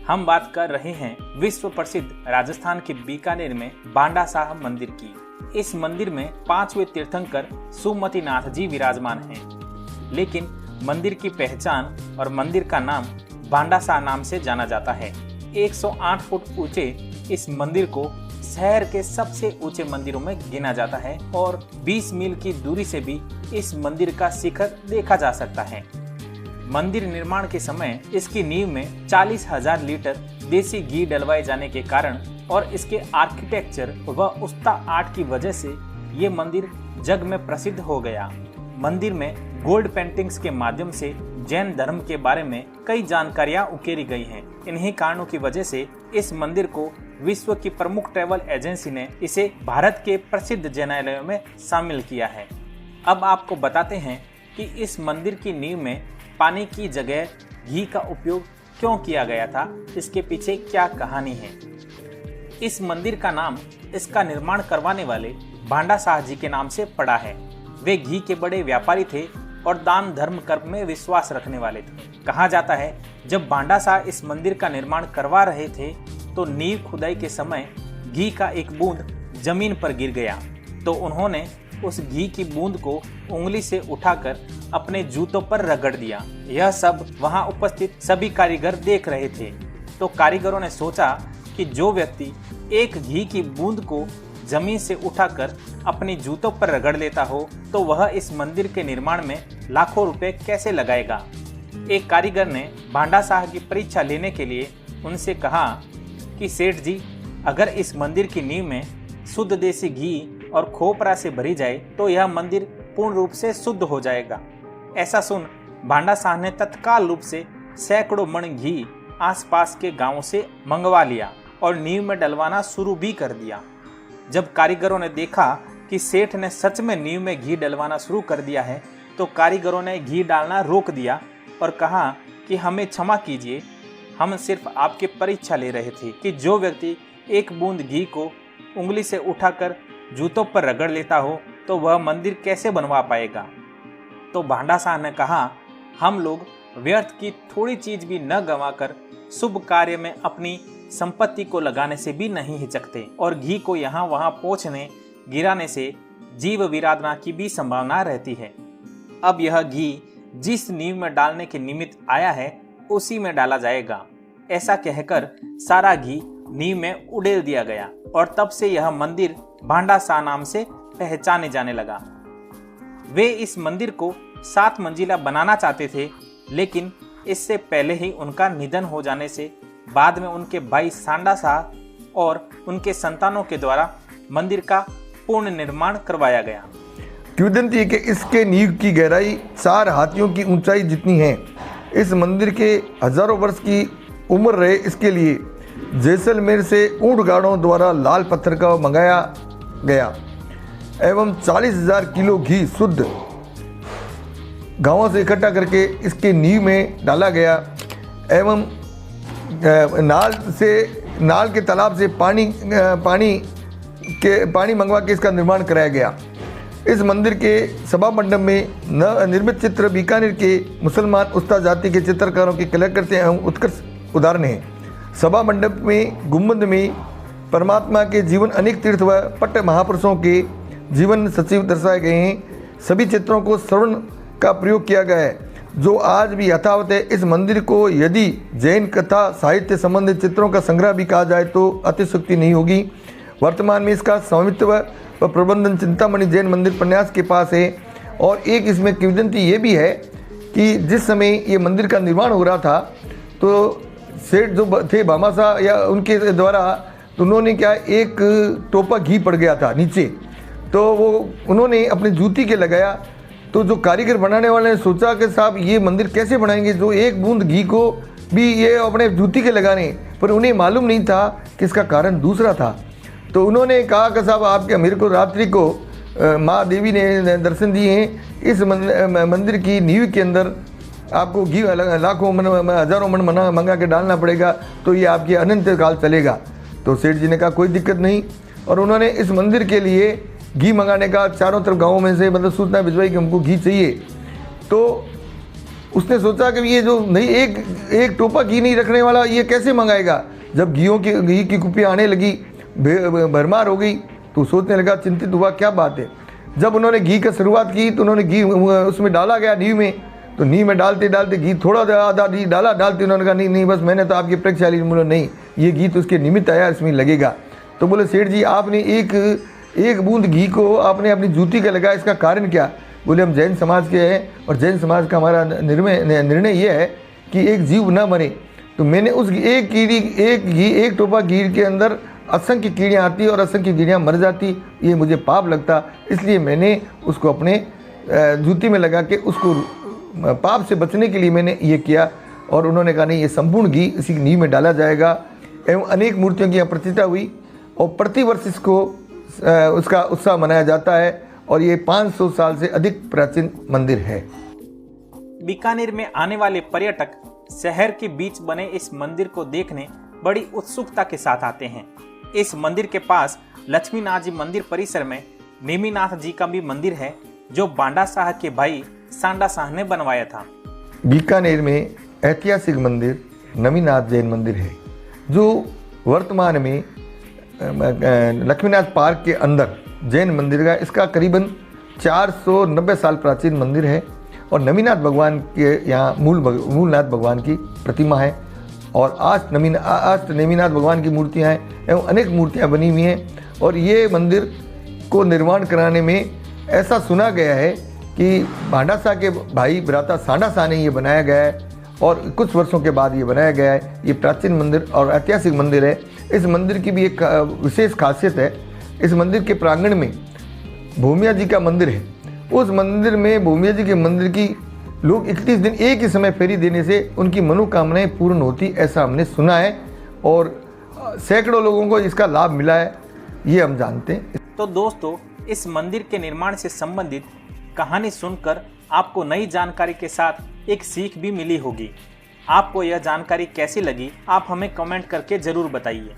हम बात कर रहे हैं विश्व प्रसिद्ध राजस्थान के बीकानेर में बांडा साहब मंदिर की। इस मंदिर में 5वें तीर्थंकर सुमतिनाथ जी विराजमान हैं। लेकिन मंदिर की पहचान और मंदिर का नाम बांडा साहब नाम से जाना जाता है। 108 फुट ऊंचे इस मंदिर को शहर के सबसे ऊंचे मंदिरों में गिना जाता है और 20 मील की दूरी से भी इस मंदिर का शिखर देखा जा सकता है। मंदिर निर्माण के समय इसकी नींव में 40,000 लीटर देसी घी डलवाए जाने के कारण और इसके आर्किटेक्चर व उस्ता आर्ट की वजह से ये मंदिर जग में प्रसिद्ध हो गया। मंदिर में गोल्ड पेंटिंग्स के माध्यम से जैन धर्म के बारे में कई जानकारियां उकेरी गई हैं। इन्हीं कारणों की वजह से इस मंदिर को विश्व की प्रमुख ट्रैवल एजेंसी ने इसे भारत के प्रसिद्ध जैनालयों में शामिल किया है। अब आपको बताते हैं कि इस मंदिर की नींव में पानी की जगह घी का उपयोग क्यों किया गया था, इसके पीछे क्या कहानी है। इस मंदिर का नाम इसका निर्माण करवाने वाले बांडा साहब जी के नाम से पड़ा है। वे घी के बड़े व्यापारी थे और दान धर्म कर्म में विश्वास रखने वाले थे। कहा जाता है जब बांडा साहब इस मंदिर का निर्माण करवा रहे थे तो नींव खुदाई के समय घी का एक बूंद जमीन पर गिर गया, तो उन्होंने उस घी की बूंद को उंगली से उठाकर अपने जूतों पर रगड़ दिया। यह सब वहां उपस्थित सभी कारीगर देख रहे थे। तो कारीगरों ने सोचा कि जो व्यक्ति एक घी की बूंद को जमीन से उठाकर अपनी जूतों पर रगड़ लेता हो तो वह इस मंदिर के निर्माण में लाखों रुपए कैसे लगाएगा। एक कारीगर ने बांडा साहब की परीक्षा लेने के लिए उनसे कहा कि सेठ जी, अगर इस मंदिर की नींव में शुद्ध देसी घी और खोपरा से भरी जाए तो यह मंदिर पूर्ण रूप से शुद्ध हो जाएगा। ऐसा सुन बांडा साहब ने तत्काल रूप से सैकड़ों मण घी आसपास के गांवों से मंगवा लिया और नींव में डलवाना शुरू भी कर दिया। जब कारीगरों ने देखा कि सेठ ने सच में नींव में घी डलवाना शुरू कर दिया है तो कारीगरों ने घी डालना रोक दिया और कहा कि हमें क्षमा कीजिए, हम सिर्फ आपकी परीक्षा ले रहे थे कि जो व्यक्ति एक बूंद घी को उंगली से उठाकर जूतों पर रगड़ लेता हो तो वह मंदिर कैसे बनवा पाएगा। तो बांडा साहब ने कहा, हम लोग व्यर्थ की थोड़ी चीज भी न गंवाकर शुभ कार्य में अपनी संपत्ति को लगाने से भी नहीं हिचकते और घी को यहाँ वहाँ पोंछने गिराने से जीव विराधना की भी संभावना रहती है। अब यह घी जिस नींव में डालने के निमित्त आया है उसी में डाला जाएगा। ऐसा कहकर सारा घी नींव में उड़ेल दिया गया और तब से यह मंदिर बांडा साहब नाम से पहचाने जाने लगा। वे इस मंदिर को 7 मंजिला बनाना चाहते थे, लेकिन इससे पहले ही उनका निधन हो जाने से बाद में उनके भाई सांडा साहब और उनके संतानों के द्वारा मंदिर का पूर्ण निर्माण करवाया गया। किंवदंती है कि इसके नींव की गहराई 4 हाथियों की ऊंचाई जितनी है। इस मंदिर के हजारों वर्ष की उम्र रहे, इसके लिए जैसलमेर से ऊंट गाड़ों द्वारा लाल पत्थर का मंगाया गया एवं 40,000 किलो घी शुद्ध गांवों से इकट्ठा करके इसके नींव में डाला गया एवं नाल के तालाब से पानी मंगवा के इसका निर्माण कराया गया। इस मंदिर के सभा मंडप में निर्मित चित्र बीकानेर के मुसलमान उस्ता जाति के चित्रकारों की कलाकृतियां एवं उत्कृष्ट उदाहरण हैं। सभा मंडप में गुंबद में परमात्मा के जीवन, अनेक तीर्थ व पट्ट महापुरुषों के जीवन सचिव दर्शाए गए हैं। सभी चित्रों को श्रवण का प्रयोग किया गया है जो आज भी यथावत है। इस मंदिर को यदि जैन कथा साहित्य संबंधित चित्रों का संग्रह भी कहा जाए तो अतिशयोक्ति नहीं होगी। वर्तमान में इसका स्वामित्व व प्रबंधन चिंतामणि जैन मंदिर प्रन्यास के पास है। और एक इसमें किंवदंती ये भी है कि जिस समय ये मंदिर का निर्माण हो रहा था तो सेठ जो थे भामाशाह या उनके द्वारा, तो उन्होंने क्या एक टोपा घी पड़ गया था नीचे, तो वो उन्होंने अपने जूती के लगाया। तो जो कारीगर बनाने वाले ने सोचा कि साहब ये मंदिर कैसे बनाएंगे जो एक बूंद घी को भी ये अपने जूती के लगाने, पर उन्हें मालूम नहीं था कि इसका कारण दूसरा था। तो उन्होंने कहा कि साहब आपके मेरे को रात्रि को माँ देवी ने दर्शन दिए हैं, इस मंदिर की नींव के अंदर आपको घी लाखों मन हजारों मन मंगा के डालना पड़ेगा, तो ये आपके अनंत काल चलेगा। तो सेठ जी ने कहा कोई दिक्कत नहीं, और उन्होंने इस मंदिर के लिए घी मंगाने का चारों तरफ गाँवों में से मतलब सूचना भिजवाई कि हमको घी चाहिए। तो उसने सोचा कि ये जो नहीं एक टोपा घी नहीं रखने वाला ये कैसे मंगाएगा। जब घी की कुप्पियाँ आने लगी, भरमार हो गई, तो सोचने लगा, चिंतित हुआ क्या बात है। जब उन्होंने घी की शुरुआत की तो उन्होंने घी उसमें डाला गया नींव में, तो नींव में डालते डालते घी थोड़ा आधा घी डालते उन्होंने कहा नहीं बस मैंने तो आपकी प्रक्षाली, बोला नहीं ये घी तो उसके निमित्त आया, इसमें लगेगा। तो बोले सेठ जी आपने एक बूंद घी को आपने अपनी जूती का लगाया, इसका कारण क्या। बोले हम जैन समाज के हैं और जैन समाज का हमारा निर्णय ये है कि एक जीव न मरे, तो मैंने उस एक टोपा घी के अंदर असंख्य कीड़ियाँ आती और असंख्य कीड़ियाँ मर जाती, ये मुझे पाप लगता, इसलिए मैंने उसको अपने जूती में लगा के उसको पाप से बचने के लिए मैंने ये किया। और उन्होंने कहा नहीं ये संपूर्ण घी इसी नींव में डाला जाएगा। एवं अनेक मूर्तियों की यहाँ प्रतिष्ठा हुई और प्रतिवर्ष इसको उसका उत्सव मनाया जाता है और ये 500 साल से अधिक प्राचीन मंदिर है। बीकानेर में आने वाले पर्यटक शहर के बीच बने इस मंदिर को देखने बड़ी उत्सुकता के साथ आते हैं। इस मंदिर के पास लक्ष्मीनाथ जी मंदिर परिसर में नेमिनाथ जी का भी मंदिर है, जो बांडा शाह के भाई सांडा शाह ने बनवाया था। बीकानेर में ऐतिहासिक मंदिर नेमिनाथ जैन मंदिर है, जो वर्तमान में लक्ष्मीनाथ पार्क के अंदर जैन मंदिर का इसका करीबन 490 साल प्राचीन मंदिर है। और नेमिनाथ भगवान के यहाँ मूलनाथ भगवान की प्रतिमा है और आज नेमिनाथ भगवान की मूर्तियाँ हैं एवं अनेक मूर्तियाँ बनी हुई हैं। और ये मंदिर को निर्माण कराने में ऐसा सुना गया है कि बांडा शाह के भाई भ्राता सांडा शाह ने ये बनाया गया है और कुछ वर्षों के बाद ये बनाया गया है। ये प्राचीन मंदिर और ऐतिहासिक मंदिर है। इस मंदिर की भी एक विशेष खासियत है, इस मंदिर के प्रांगण में भूमिया जी का मंदिर है। उस मंदिर में भूमिया जी के मंदिर की लोग 31 दिन एक ही समय फेरी देने से उनकी मनोकामनाएं पूर्ण होती, ऐसा हमने सुना है और सैकड़ों लोगों को इसका लाभ मिला है, ये हम जानते हैं। तो दोस्तों, इस मंदिर के निर्माण से संबंधित कहानी सुनकर आपको नई जानकारी के साथ एक सीख भी मिली होगी। आपको यह जानकारी कैसी लगी, आप हमें कमेंट करके जरूर बताइए।